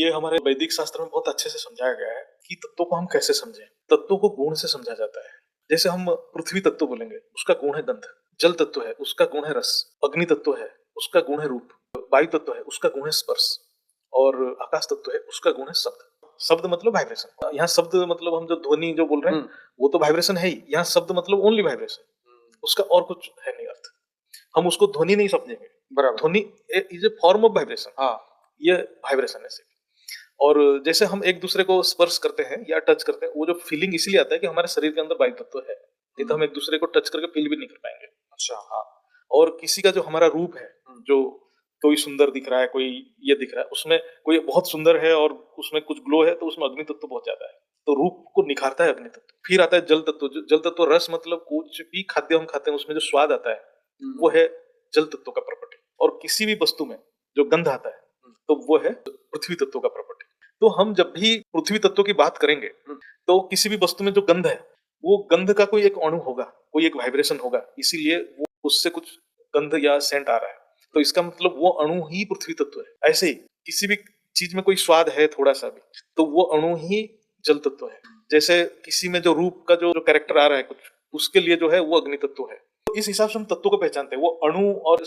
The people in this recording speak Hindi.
ये हमारे वैदिक शास्त्र में बहुत अच्छे से समझाया गया है कि तत्वों को हम कैसे समझें। तत्वों को गुण से समझा जाता है। जैसे हम पृथ्वी तत्व बोलेंगे, उसका गुण है गंध। जल तत्व है, उसका गुण है रस। अग्नि तत्व है, उसका गुण है रूप। वायु तत्व है, उसका गुण है स्पर्श। और आकाश तत्व है, उसका गुण है शब्द। शब्द मतलब वाइब्रेशन। यहाँ शब्द मतलब हम जो ध्वनि जो बोल रहे हैं वो तो वाइब्रेशन है ही। यहाँ शब्द मतलब ओनली वाइब्रेशन, उसका और कुछ है नहीं अर्थ। हम उसको ध्वनि नहीं समझेंगे। बराबर। ध्वनि is a form of vibration. हाँ। ये वाइब्रेशन है सिर्फ। और जैसे हम एक दूसरे को स्पर्श करते हैं या टच करते हैं, वो जो फीलिंग इसलिए आता है कि हमारे शरीर के अंदर वायु तत्व है, नहीं तो हम एक दूसरे को टच करके फील भी नहीं कर पाएंगे। अच्छा। हाँ। और किसी का जो हमारा रूप है, जो कोई सुंदर दिख रहा है, कोई ये दिख रहा है, उसमें कोई बहुत सुंदर है और उसमें कुछ ग्लो है, तो उसमें अग्नि तत्व बहुत ज्यादा है, तो रूप को निखारता है अग्नि तत्व। फिर आता है जल तत्व। जल तत्व रस मतलब कुछ भी खाद्य हम खाते हैं उसमें जो स्वाद आता है वो है जल तत्व का प्रॉपर्टी। और किसी भी वस्तु में जो गंध आता है तो वो है पृथ्वी तत्व का प्रॉपर्टी। तो हम जब भी पृथ्वी तत्व की बात करेंगे तो किसी भी वस्तु में जो गंध है, वो गंध का कोई एक अणु होगा, कोई एक वाइब्रेशन होगा, इसीलिए वो उससे कुछ गंध या सेंट आ रहा है। तो इसका मतलब वो अणु ही पृथ्वी तत्व है। ऐसे ही किसी भी चीज में कोई स्वाद है थोड़ा सा भी, तो वो अणु ही जल तत्व है। जैसे किसी में जो रूप का जो कैरेक्टर आ रहा है कुछ, उसके लिए जो है वो अग्नि तत्व है। तो इस हिसाब से हम तत्व को पहचानते हैं। वो अणु और